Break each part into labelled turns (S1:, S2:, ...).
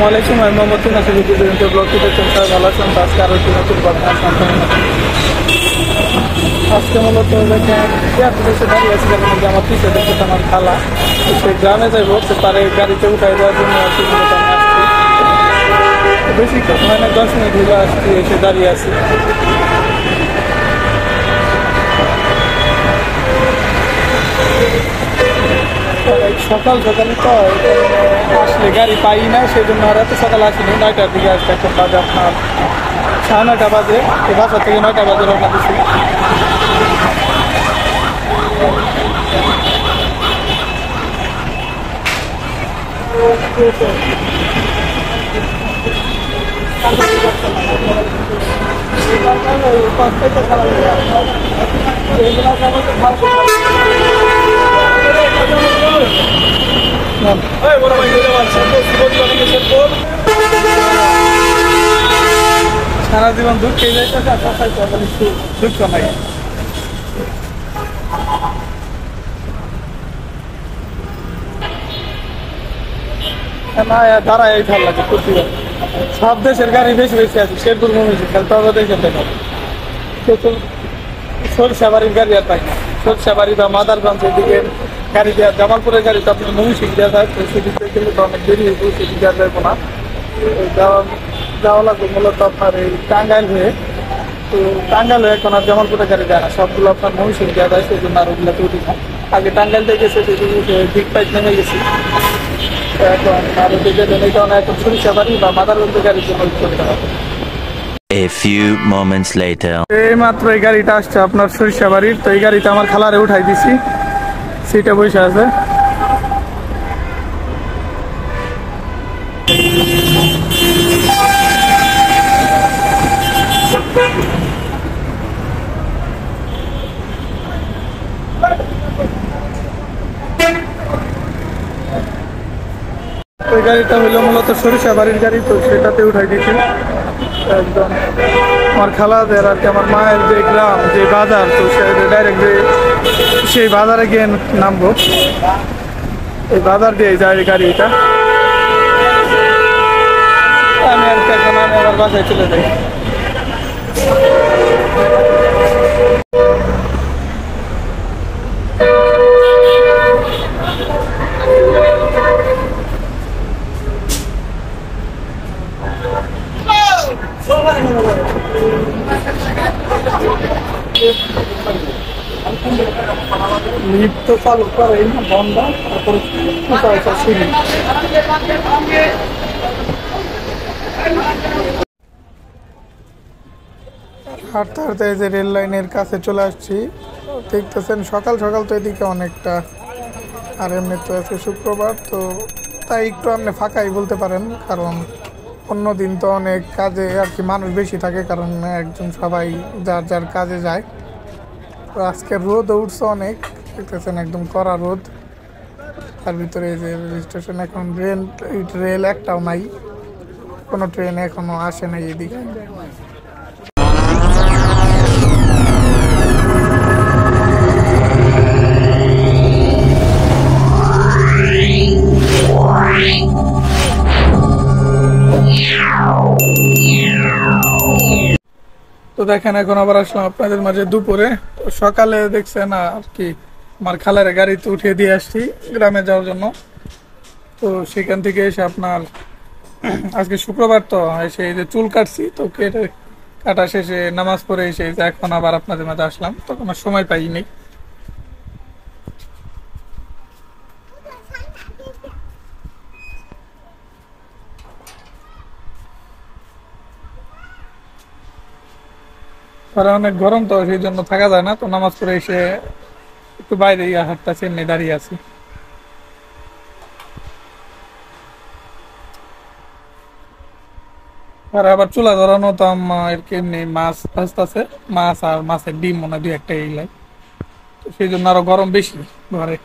S1: আলাইকুম, আমি মোহাম্মদ ব্লগটি দেখছেন, সবাই ভালো আছেন। তো আজকে আরও একটি নতুন ঘটনা আজকে মূলত দেখেন এসে দাঁড়িয়ে আছে, যেমন যে আমার পিছিয়ে দেখতে আমার খালা সে গ্রামে যাইব, সে তারে গাড়িতে উঠাই দেওয়ার জন্য আসছি। মূলত আমি আসছি বেশি হয় না, 10 মিনিট হইলে আসছি, এসে দাঁড়িয়ে আছি। সকাল সকালে তো আসলে গাড়ি পাই না, সেই জন্য আর এত সকাল আসিনি। 9টার দিকে আসতে, এখন বাজে আপনার 9:30 বাজে। এই বাসা থেকে 9টা বাজে রওনা দিচ্ছি। সারা জীবন দুধ খেয়ে যাইতেছে, দুঃখ নাই। না দাঁড়ায় ভালো লাগে প্রতিবার। সব দেশের গাড়ি বেশি বেশি আছে, শেরপুর মমিজি খেলতে হবে দেখে দেখো। সরষাবাড়ির গাড়ি আর পাই না, সরষাবাড়ি বা মাদারগঞ্জ এদিকে গাড়ি দেওয়া, জামালপুরের গাড়ি তো আপনার মমিষিক দেওয়া যায়, তো সেদিকে গেলে তো অনেক দেরি হইব, সেদিকে আর যাবো না। যাওয়া লাগবে মূলত আপনার এই টাঙ্গাইল হয়ে। তো টাঙ্গাইল হয়ে এখন আর জামালপুরের গাড়ি দেয় না, সবগুলো আপনার মমিষিক দেওয়া যায়, সেই জন্য আর ওগুলো তো উঠি না। আগে টাঙ্গাইল থেকে গেছে, সেদিকে দিক পাইপ নেমে গেছি। এখন আর ওদিকে এই কারণে এখন সরিষাবাড়ি বা মাদারগঞ্জের গাড়ির জন্য করতে হবে।
S2: A few moments later.
S1: এই মাত্র এই গাড়িটা আসছে আপনার সরিষাবাড়ির, তো এই গাড়িতে আমার খালারে উঠাই দিছি, সিটে বসে আছে। ওই গাড়িটা হইলো মূলত সরিষাবাড়ির গাড়ি, তো সেটাতে উঠাই দিচ্ছি একদম। আমার খালাদের আর কি আমার মায়ের যে গ্রাম, যে বাজার, তো সে ডাইরেক্ট সেই বাজারে গিয়ে নামবো। এই বাজার দিয়ে যায় গাড়িটা। আমি আর কি এখন আমি আমার বাসায় চলে যাই। লিফট তো চালু করে না, বন্ধ। তারপরে হাঁটতে হাঁটতে এই যে রেল লাইনের কাছে চলে আসছি। দেখতেছেন সকাল সকাল তো এদিকে অনেকটা, আর এমনি তো আজকে শুক্রবার, তো তাই একটু আপনি ফাঁকাই বলতে পারেন, কারণ অন্য দিন তো অনেক কাজে আর কি মানুষ বেশি থাকে, কারণ একজন সবাই যার যার কাজে যায়। তো আজকে রোদ উঠছে অনেক, দেখতেছেন একদম কড়া রোদ। তার ভিতরে এই যে রেল স্টেশন, এখন রেল একটাও নাই, কোনো ট্রেন এখনো আসে নাই এদিকে। তো দেখেন এখন আবার আসলাম আপনাদের মাঝে দুপুরে। তো সকালে দেখছেন আর কি আমার খালার গাড়িতে উঠিয়ে দিয়ে আসছি গ্রামে যাওয়ার জন্য। তো সেখান থেকে এসে আপনার আজকে শুক্রবার, তো এসে এই যে চুল কাটছি, তো কেটে কাটা শেষে নামাজ পড়ে এসে এখন আবার আপনাদের মাঝে আসলাম, তো কোনো সময় পাইনি। অনেক গরম, তো সেই জন্য থাকা যায় না, তো নামাজ পড়ে এসে একটু বাইরে হাটটা চেন্নাই দাঁড়িয়ে আছি। আর আবার চুলা ধরানো, তো আমার এমনি মাছ ভাজতেছে, মাছ আর মাছের ডিম মনে হয় 2-1টা এইলাই, তো সেই জন্য আরো গরম বেশি ঘরে।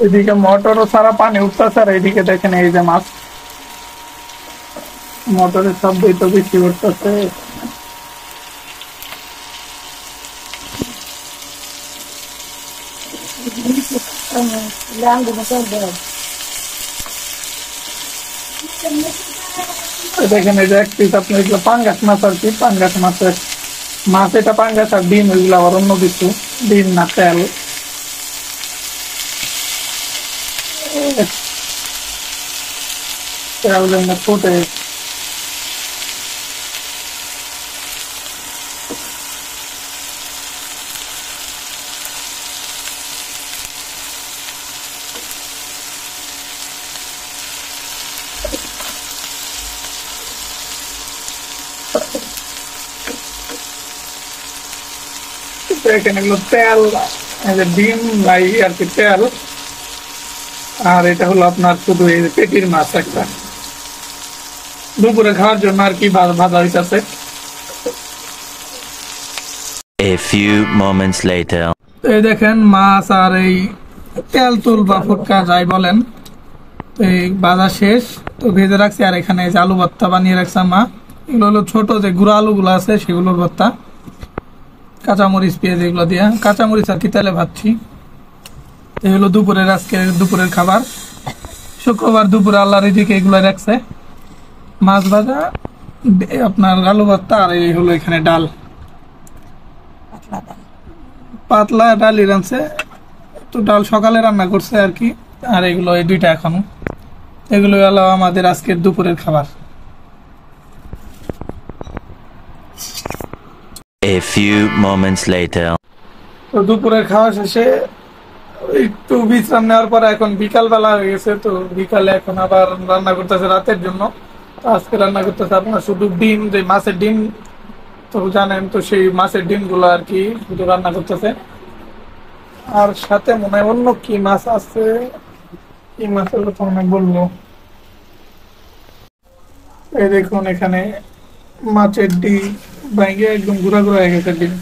S1: এদিকে মোটরও সারা পানি উঠতেছে, আর এইদিকে দেখেন এই যে মাছ, মোটরের শব্দই তো বেশি উঠতেছে। দেখেন এই যে এক পিস আপনার এগুলো পাঙ্গাস মাছ আর কি, পাঙ্গাস মাছের মাছ, এটা পাঙ্গাস আর ডিম, এগুলো আবার অন্য কিছু, ডিম না তেল। ফুটে এখানে এগুলো তেল, ডিম নাই আর কি তেল। আর এটা হলো আপনার শুধু এই পেটির মাছ একটা, দুপুরে খাওয়ার জন্য আর কি ভাজা হইতেছে।
S2: A few moments later.
S1: এই দেখেন মাছ আর এই তেল তুল বা ফুটকা যাই বলেন, এই ভাজা শেষ, তো ভেজে রাখছি। আর এখানে এই যে আলু ভর্তা বানিয়ে রাখছে মা, এগুলো হলো ছোট যে গুঁড়া আলুগুলো আছে সেগুলোর ভর্তা, কাঁচামরিচ পেঁয়াজ এগুলো দিয়ে, কাঁচামরিচ আর কি তেলে ভাজছি। এই হলো দুপুরের আজকে দুপুরের খাবার, শুক্রবার দুপুরে আল্লাহর এদিকে এগুলো রাখছে, মাছ ভাজা, আপনার আলু ভর্তা, আর এই হলো এখানে ডাল, পাতলা ডালই রাঁধছে। তো ডাল সকালে রান্না করছে আর কি, আর এগুলো এই দুইটা এখনো, এগুলো হলো আমাদের আজকের দুপুরের খাবার।
S2: A few moments later.
S1: তো দুপুরের খাওয়া শেষে একটু বিশ্রাম নেওয়ার পরে এখন বিকাল বেলা হয়ে গেছে, তো বিকালে এখন আবার রান্না করতেছে রাতের জন্য। তো আজকে রান্না করতেছে আপনার শুধু ডিম, যে মাছের ডিম তো জানেন, তো সেই মাছের ডিম গুলো আর কি শুধু রান্না করতেছে। আর সাথে মনে হয় অন্য কি মাছ আছে, কি মাছের কথা মনে বললো, এই দেখুন এখানে মাছের ডিম ভেঙে একদম গুঁড়া গুঁড়া হয়ে গেছে ডিম।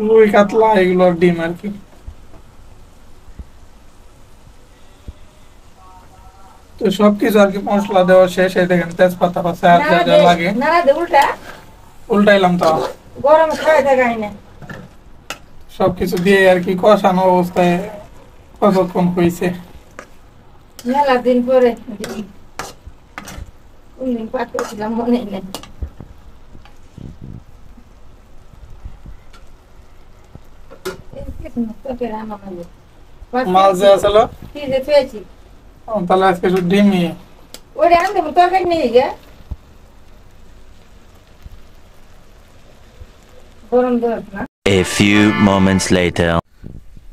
S1: রুই কাতলা এগুলোর ডিম আর কি। তো সবকিছু আর কি মশলা দেওয়া শেষ, এই দেখেন তেজপাতা পাতা আর যা যা লাগে উল্টাইলাম, তো
S3: গরম খাওয়া দেখাই না,
S1: সবকিছু দিয়ে আর কি কষানো অবস্থায় কতক্ষণ হয়েছে।
S3: মেলা দিন পরে পাক করেছিলাম মনে নেই।
S1: মাছ যে আসল
S3: কি যে পেয়েছি
S1: তাহলে আজকে শুধু ডিমই,
S3: ওই আনতে তরকারি নেই গে, গরম দরদ না।
S2: A few moments later.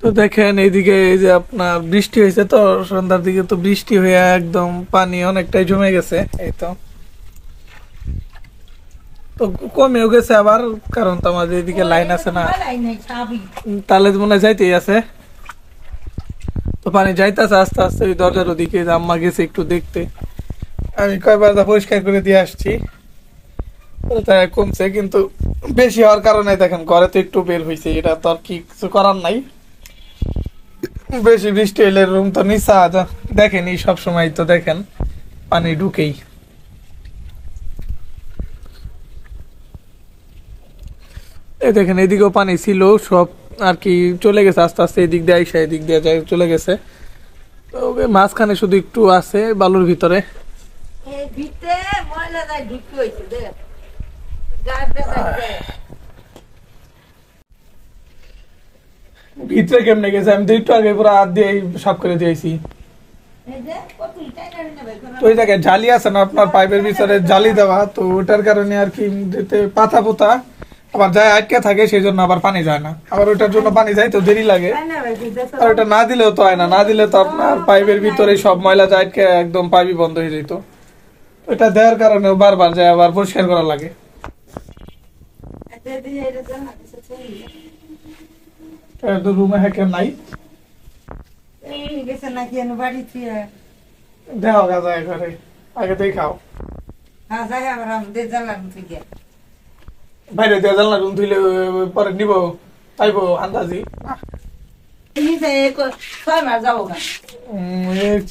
S1: তো দেখেন এইদিকে এই যে আপনার বৃষ্টি হয়েছে, তো সন্ধ্যার দিকে তো বৃষ্টি হয়ে একদম পানি অনেকটাই জমে গেছে, এই তো তো কমেও গেছে আবার, কারণ তো আমাদের এদিকে লাইন আছে না, তাহলে মনে হয় যাইতেই আছে। তো পানি যাইতেছে আস্তে আস্তে, ওই দরজার ওদিকে আম্মা গেছে একটু দেখতে, আমি কয়বার পরিষ্কার করে দিয়ে আসছি, তাই কমছে। কিন্তু বেশি হওয়ার কারণে দেখেন ঘরে তো একটু বের হয়েছে, এটা তো আর কি কিছু করার নাই। বেশি বৃষ্টি হলে রুম তো নিচা দেখেনি সব সময়, তো দেখেন পানি ঢুকেই। এই দেখেন এদিকেও পানি ছিল, সব আর কি চলে গেছে আস্তে আস্তে, এদিক দিয়ে আইসা এদিক দিয়ে যায় চলে গেছে। তো মাঝখানে শুধু একটু আছে বালুর ভিতরে। ভিতরে কেমনে গেছে, আমি তো একটু আগে পুরো হাত দিয়ে সাফ করে দিয়েছি। তো ওই জায়গায় জালি আছে না আপনার পাইপের ভিতরে জালি দেওয়া, তো ওটার কারণে আর কি পাতা পোতা আবার যায় আটকে থাকে, সেই জন্য আবার পানি যায় না, আবার ওটার জন্য পানি যায় তো দেরি লাগে। আর ওটা না দিলেও তো হয় না, না দিলে তো আপনার পাইপের ভিতরে সব ময়লা যায় আটকে একদম পাইপই বন্ধ হয়ে যেত। ওটা দেওয়ার কারণে বারবার যায় আবার পরিষ্কার করা লাগে। রুমে হ্যাঁ নাই দেওয়া যায় ঘরে, আগে থেকে খাও বাইরে দিয়ে জানলা রুম ধুইলে পরে নিব পাইবো আন্দাজি।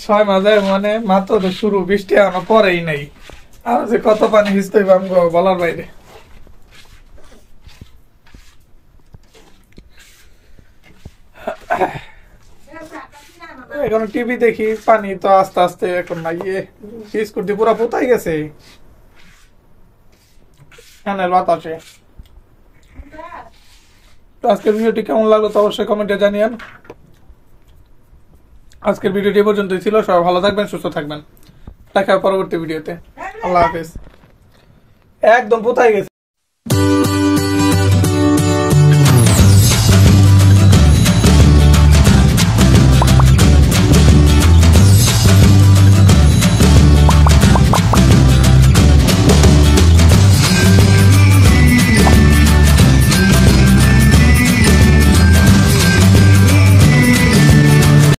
S1: 6 মাস মানে মাত্র তো শুরু, বৃষ্টি এখনো পরেই নাই, আর যে কত পানি ভিজতে হইবে আমগো বলার বাইরে। এখন টিভি দেখি, পানি তো আস্তে আস্তে এখন না গিয়ে বিস্কুট দিয়ে পুরা পোতাই গেছে ফ্যানের বাতাসে। তো আজকের ভিডিওটি কেমন লাগলো তো অবশ্যই কমেন্টে জানিয়েন। আজকের ভিডিওটি এ পর্যন্তই ছিল। সবাই ভালো থাকবেন, সুস্থ থাকবেন। দেখা হবে পরবর্তী ভিডিওতে। আল্লাহ হাফেজ। একদম পোতাই গেছে।